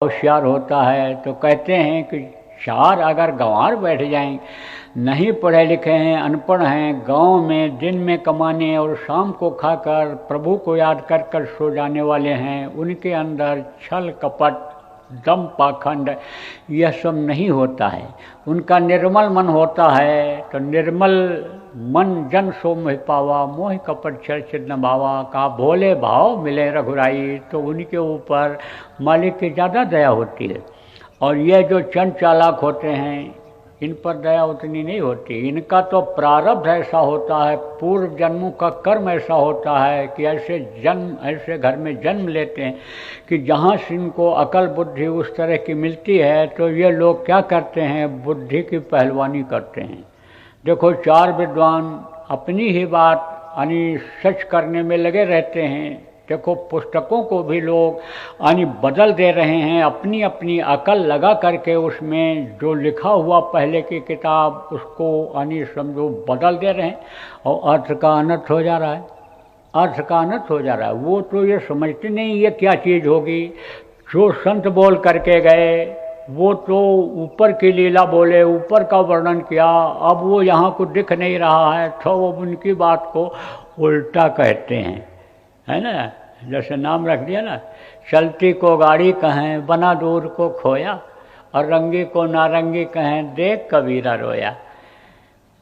होशियार होता है तो कहते हैं कि चार अगर गंवार बैठ जाएं, नहीं पढ़े लिखे हैं, अनपढ़ हैं, गांव में दिन में कमाने और शाम को खाकर प्रभु को याद कर कर सो जाने वाले हैं, उनके अंदर छल कपट दम पाखंड यह सब नहीं होता है। उनका निर्मल मन होता है। तो निर्मल मन जन सो मोहि पावा, मोहि कपट छल छिद न भावा। का भोले भाव मिले रघुराई, तो उनके ऊपर मालिक की ज़्यादा दया होती है। और ये जो चंड चालाक होते हैं, इन पर दया उतनी नहीं होती। इनका तो प्रारब्ध ऐसा होता है, पूर्व जन्मों का कर्म ऐसा होता है कि ऐसे घर में जन्म लेते हैं कि जहाँ से इनको अकल बुद्धि उस तरह की मिलती है, तो ये लोग क्या करते हैं, बुद्धि की पहलवानी करते हैं। देखो, चार विद्वान अपनी ही बात यानी सच करने में लगे रहते हैं। देखो, पुस्तकों को भी लोग यानी बदल दे रहे हैं, अपनी अपनी अकल लगा करके उसमें जो लिखा हुआ पहले की किताब उसको यानी समझो बदल दे रहे हैं, और अर्थ का अनर्थ हो जा रहा है। अर्थ का अनर्थ हो जा रहा है। वो तो ये समझते नहीं ये क्या चीज़ होगी। जो संत बोल करके गए वो तो ऊपर की लीला बोले, ऊपर का वर्णन किया, अब वो यहाँ को दिख नहीं रहा है तो वो उनकी बात को उल्टा कहते हैं, है ना। जैसे नाम रख दिया ना, चलती को गाड़ी कहें बना दूर को खोया, और रंगी को नारंगी कहें देख कबीरा रोया।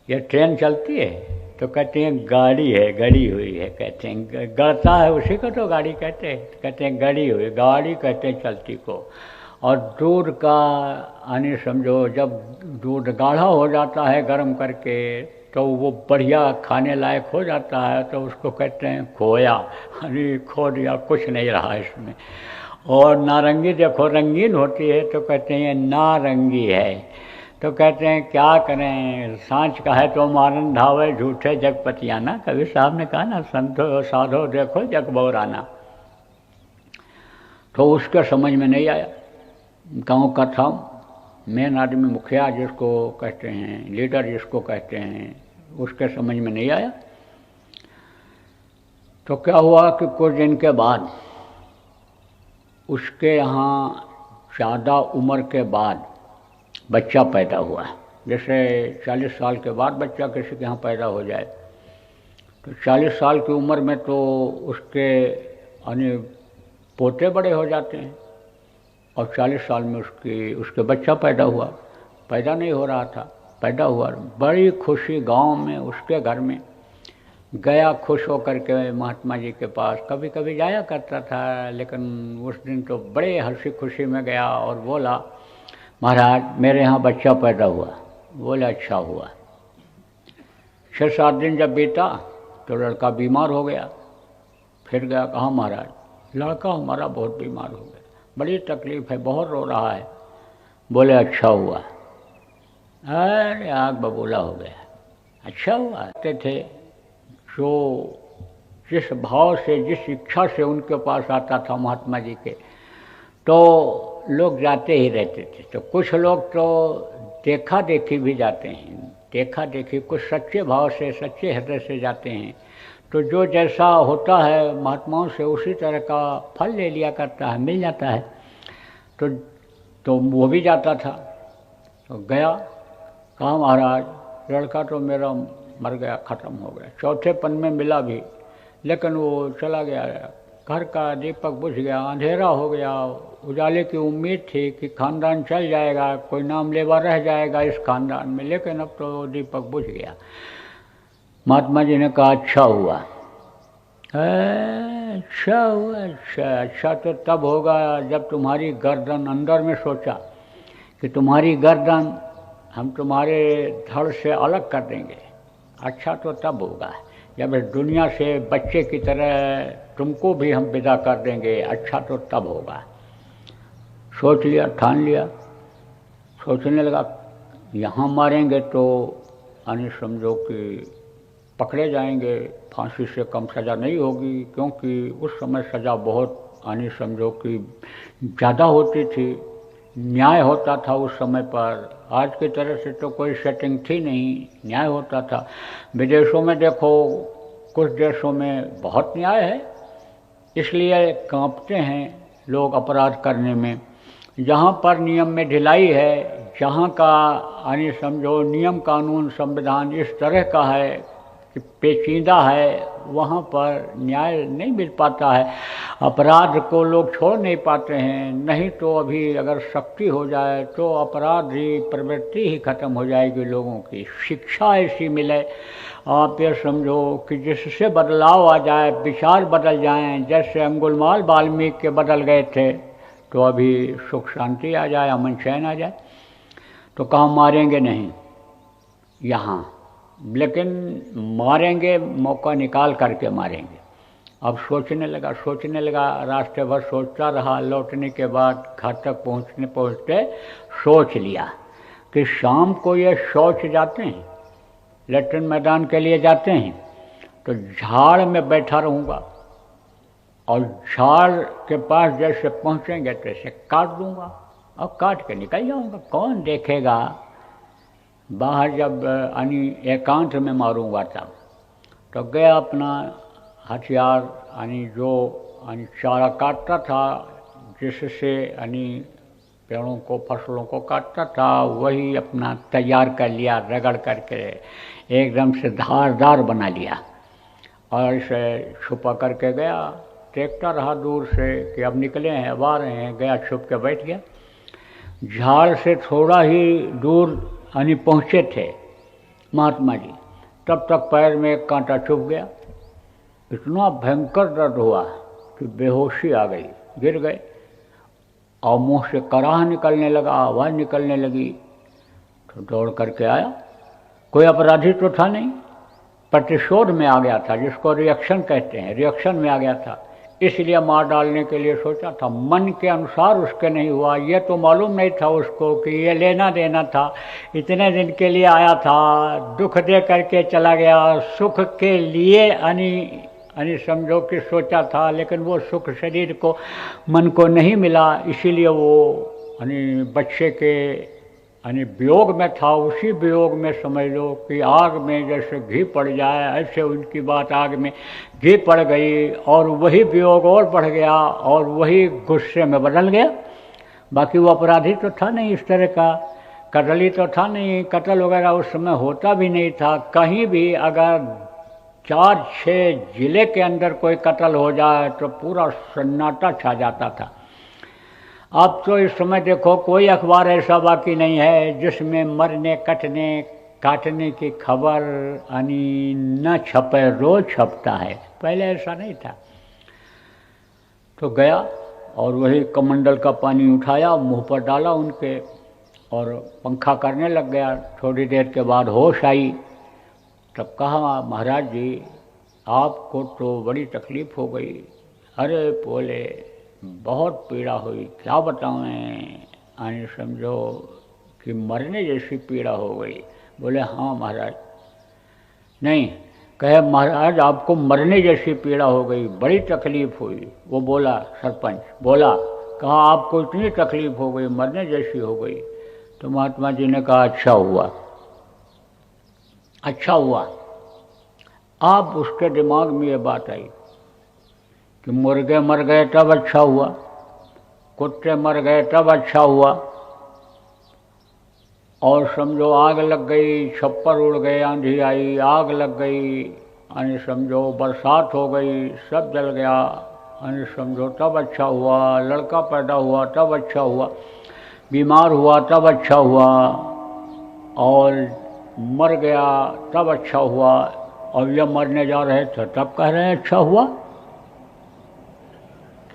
ये ट्रेन चलती है तो कहते हैं गाड़ी है, गड़ी हुई है। कहते हैं गड़ता है उसी को तो गाड़ी कहते हैं। कहते हैं गड़ी हुई, गाड़ी कहते हैं चलती को। और दूध का यानी समझो जब दूध गाढ़ा हो जाता है गर्म करके तो वो बढ़िया खाने लायक हो जाता है, तो उसको कहते हैं खोया, यानी खो दिया, कुछ नहीं रहा इसमें। और नारंगी देखो रंगीन होती है तो कहते हैं नारंगी है। तो कहते हैं क्या करें, सांच का है तो मारन धावे, झूठे जगपतियाना। कबीर साहब ने कहा ना, संतो साधो देखो जग बौराना। तो उसका समझ में नहीं आया। गांव का था मेन आदमी, मुखिया जिसको कहते हैं, लीडर जिसको कहते हैं, उसके समझ में नहीं आया। तो क्या हुआ कि कुछ दिन के बाद उसके यहाँ ज़्यादा उम्र के बाद बच्चा पैदा हुआ। जैसे 40 साल के बाद बच्चा किसी के यहाँ पैदा हो जाए, तो 40 साल की उम्र में तो उसके यानी पोते बड़े हो जाते हैं, और 40 साल में उसके बच्चा पैदा हुआ। पैदा नहीं हो रहा था, पैदा हुआ। बड़ी खुशी गांव में, उसके घर में गया खुश होकर के महात्मा जी के पास। कभी कभी जाया करता था, लेकिन उस दिन तो बड़े हंसी खुशी में गया और बोला, महाराज मेरे यहाँ बच्चा पैदा हुआ। बोले अच्छा हुआ। 6-7 दिन जब बीता तो लड़का बीमार हो गया। फिर गया, कहा महाराज लड़का हमारा बहुत बीमार हो गया, बड़ी तकलीफ़ है, बहुत रो रहा है। बोले अच्छा हुआ। अरे आग बबूला हो गया। अच्छा हुआ। कहते थे जो जिस भाव से, जिस इच्छा से उनके पास आता था महात्मा जी के, तो लोग जाते ही रहते थे। तो कुछ लोग तो देखा देखी भी जाते हैं, देखा देखी कुछ सच्चे भाव से, सच्चे हृदय से जाते हैं। तो जो जैसा होता है महात्माओं से उसी तरह का फल ले लिया करता है, मिल जाता है। तो वो भी जाता था। तो गया, कहा महाराज लड़का तो मेरा मर गया, ख़त्म हो गया। चौथे पन में मिला भी, लेकिन वो चला गया। घर का दीपक बुझ गया, अंधेरा हो गया। उजाले की उम्मीद थी कि खानदान चल जाएगा, कोई नाम लेवा रह जाएगा इस खानदान में, लेकिन अब तो दीपक बुझ गया। महात्मा जी ने कहा अच्छा हुआ। अच्छा हुआ। अच्छा तो तब होगा जब तुम्हारी गर्दन, अंदर में सोचा कि तुम्हारी गर्दन हम तुम्हारे धड़ से अलग कर देंगे। अच्छा तो तब होगा जब इस दुनिया से बच्चे की तरह तुमको भी हम विदा कर देंगे। अच्छा तो तब होगा। सोच लिया, ठान लिया। सोचने लगा यहाँ मारेंगे तो यानी समझो कि पकड़े जाएंगे, फांसी से कम सज़ा नहीं होगी, क्योंकि उस समय सज़ा बहुत यानी समझो कि ज़्यादा होती थी, न्याय होता था उस समय पर। आज की तरह से तो कोई सेटिंग थी नहीं, न्याय होता था। विदेशों में देखो, कुछ देशों में बहुत न्याय है, इसलिए कांपते हैं लोग अपराध करने में। जहाँ पर नियम में ढिलाई है, जहाँ का यानी समझो नियम कानून संविधान इस तरह का है कि पेचीदा है, वहाँ पर न्याय नहीं मिल पाता है। अपराध को लोग छोड़ नहीं पाते हैं। नहीं तो अभी अगर सख्ती हो जाए तो अपराध ही प्रवृत्ति ही खत्म हो जाएगी लोगों की। शिक्षा ऐसी मिले, आप ये समझो कि जिससे बदलाव आ जाए, विचार बदल जाएं, जैसे अंगुलमाल वाल्मीकि के बदल गए थे, तो अभी सुख शांति आ जाए, अमन चैन आ जाए। तो कहाँ मारेंगे नहीं यहाँ, लेकिन मारेंगे मौका निकाल करके मारेंगे। अब सोचने लगा, रास्ते भर सोचता रहा। लौटने के बाद घर तक पहुँचते सोच लिया कि शाम को ये शौच जाते हैं, लेटरिन मैदान के लिए जाते हैं, तो झाड़ में बैठा रहूँगा और झाड़ के पास जैसे पहुँचेंगे तो ऐसे काट दूँगा और काट के निकल जाऊँगा। कौन देखेगा? बाहर जब यानी एकांत में मारूँगा तब। तो गया अपना हथियार यानी जो यानी चारा काटता था, जिससे यानी पेड़ों को फसलों को काटता था, वही अपना तैयार कर लिया, रगड़ करके एकदम से धारदार बना लिया और इसे छुपा करके गया। देखता रहा दूर से कि अब निकले हैं, अब आ रहे हैं। गया छुप के बैठ गया। झाड़ से थोड़ा ही दूर यानी पहुँचे थे महात्मा जी, तब तक पैर में एक कांटा चुभ गया। इतना भयंकर दर्द हुआ कि बेहोशी आ गई, गिर गए और मुंह से कराह निकलने लगा, आवाज़ निकलने लगी। तो दौड़ करके आया। कोई अपराधी तो था नहीं, प्रतिशोध में आ गया था, जिसको रिएक्शन कहते हैं, रिएक्शन में आ गया था, इसलिए मार डालने के लिए सोचा था। मन के अनुसार उसके नहीं हुआ। ये तो मालूम नहीं था उसको कि ये लेना देना था। इतने दिन के लिए आया था, दुख दे करके चला गया। सुख के लिए यानी समझो कि सोचा था, लेकिन वो सुख शरीर को, मन को नहीं मिला। इसीलिए वो यानी बच्चे के यानी वियोग में था। उसी वियोग में समझ लो कि आग में जैसे घी पड़ जाए, ऐसे उनकी बात आग में घी पड़ गई और वही वियोग और बढ़ गया और वही गुस्से में बदल गया। बाकी वो अपराधी तो था नहीं इस तरह का, कत्ली तो था नहीं, कत्ल वगैरह उस समय होता भी नहीं था। कहीं भी अगर 4-6 जिले के अंदर कोई कत्ल हो जाए तो पूरा सन्नाटा छा जाता था। अब तो इस समय देखो कोई अखबार ऐसा बाकी नहीं है जिसमें मरने कटने काटने की खबर यानी न छपे। रोज छपता है, पहले ऐसा नहीं था। तो गया और वही कमंडल का पानी उठाया, मुंह पर डाला उनके और पंखा करने लग गया। थोड़ी देर के बाद होश आई। तब कहा, महाराज जी आपको तो बड़ी तकलीफ़ हो गई। अरे बोले बहुत पीड़ा हुई, क्या बताऊँ, यानी समझो कि मरने जैसी पीड़ा हो गई। बोले हाँ महाराज। नहीं, कहे महाराज आपको मरने जैसी पीड़ा हो गई, बड़ी तकलीफ़ हुई। वो बोला, सरपंच बोला, कहा आपको इतनी तकलीफ़ हो गई, मरने जैसी हो गई। तो महात्मा जी ने कहा अच्छा हुआ, अच्छा हुआ। आप उसके दिमाग में ये बात आई कि मुर्गे मर गए तब अच्छा हुआ, कुत्ते मर गए तब अच्छा हुआ, और समझो आग लग गई, छप्पर उड़ गए, आंधी आई, आग लग गई, यानी समझो बरसात हो गई, सब जल गया, यानी समझो तब अच्छा हुआ। लड़का पैदा हुआ तब अच्छा हुआ, बीमार हुआ तब अच्छा हुआ, और मर गया तब अच्छा हुआ, और ये मरने जा रहे थे तब कह रहे हैं अच्छा हुआ।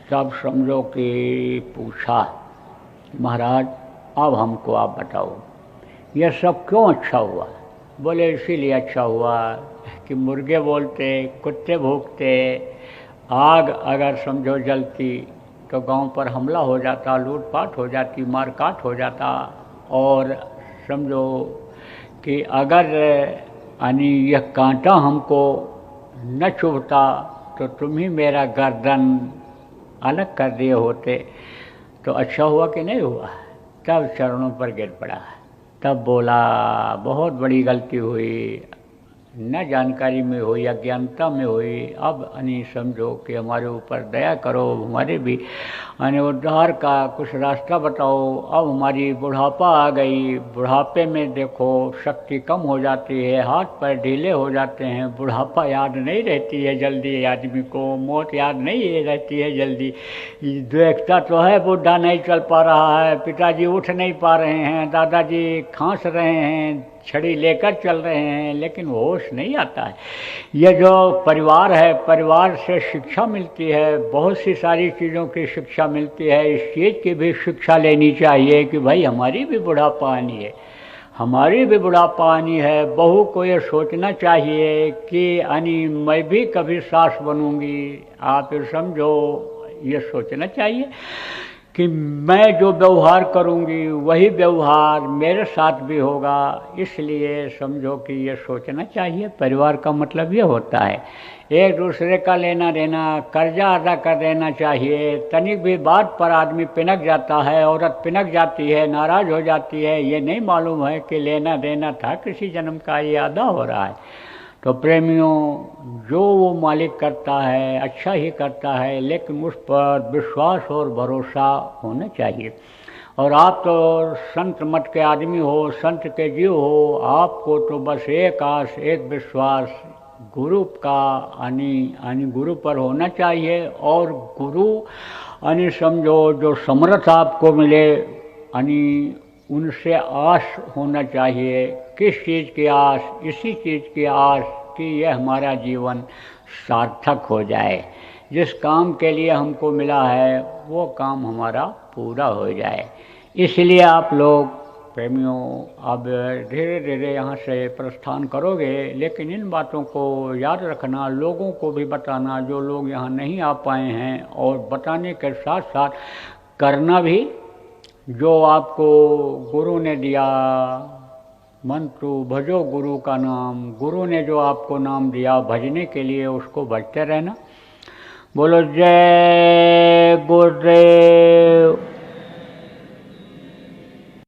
तब समझो कि पूछा, महाराज अब हमको आप बताओ ये सब क्यों अच्छा हुआ? बोले इसीलिए अच्छा हुआ कि मुर्गे बोलते, कुत्ते भूकते, आग अगर समझो जलती तो गांव पर हमला हो जाता, लूटपाट हो जाती, मारकाट हो जाता, और समझो कि अगर यानी यह कांटा हमको न चुभता तो तुम ही मेरा गर्दन अलग कर दिए होते। तो अच्छा हुआ कि नहीं हुआ? तब चरणों पर गिर पड़ा, तब बोला बहुत बड़ी गलती हुई, न जानकारी में हुई, अज्ञानता में हुई। अब यानी समझो कि हमारे ऊपर दया करो, हमारे भी यानी उद्धार का कुछ रास्ता बताओ। अब हमारी बुढ़ापा आ गई, बुढ़ापे में देखो शक्ति कम हो जाती है, हाथ पैर ढीले हो जाते हैं, बुढ़ापा याद नहीं रहती है जल्दी आदमी को, मौत याद नहीं रहती है जल्दी। देखता तो है बुढ़ा नहीं चल पा रहा है, पिताजी उठ नहीं पा रहे हैं, दादाजी खांस रहे हैं, छड़ी लेकर चल रहे हैं, लेकिन होश नहीं आता है। ये जो परिवार है, परिवार से शिक्षा मिलती है, बहुत सी सारी चीज़ों की शिक्षा मिलती है। इस चीज़ की भी शिक्षा लेनी चाहिए कि भाई हमारी भी बुढ़ापा आनी है, हमारी भी बुढ़ापा आनी है। बहू को ये सोचना चाहिए कि यानी मैं भी कभी सास बनूंगी। आप ये समझो, ये सोचना चाहिए कि मैं जो व्यवहार करूंगी वही व्यवहार मेरे साथ भी होगा। इसलिए समझो कि ये सोचना चाहिए। परिवार का मतलब ये होता है एक दूसरे का लेना देना, कर्जा अदा कर देना चाहिए। तनिक भी बात पर आदमी पिनक जाता है, औरत पिनक जाती है, नाराज हो जाती है, ये नहीं मालूम है कि लेना देना था किसी जन्म का, ये अदा हो रहा है। तो प्रेमियों, जो वो मालिक करता है अच्छा ही करता है, लेकिन उस पर विश्वास और भरोसा होना चाहिए। और आप तो संत मत के आदमी हो, संत के जीव हो, आपको तो बस एक आस, एक विश्वास गुरु का यानी गुरु पर होना चाहिए। और गुरु यानी समझो जो समर्थ आपको मिले, यानी उनसे आस होना चाहिए। किस चीज़ की आस? इसी चीज़ की आस कि यह हमारा जीवन सार्थक हो जाए, जिस काम के लिए हमको मिला है वो काम हमारा पूरा हो जाए। इसलिए आप लोग प्रेमियों अब धीरे धीरे यहाँ से प्रस्थान करोगे, लेकिन इन बातों को याद रखना, लोगों को भी बताना जो लोग यहाँ नहीं आ पाए हैं, और बताने के साथ साथ करना भी। जो आपको गुरु ने दिया मंत्र, भजो गुरु का नाम, गुरु ने जो आपको नाम दिया भजने के लिए, उसको भजते रहना। बोलो जय गुरुदेव।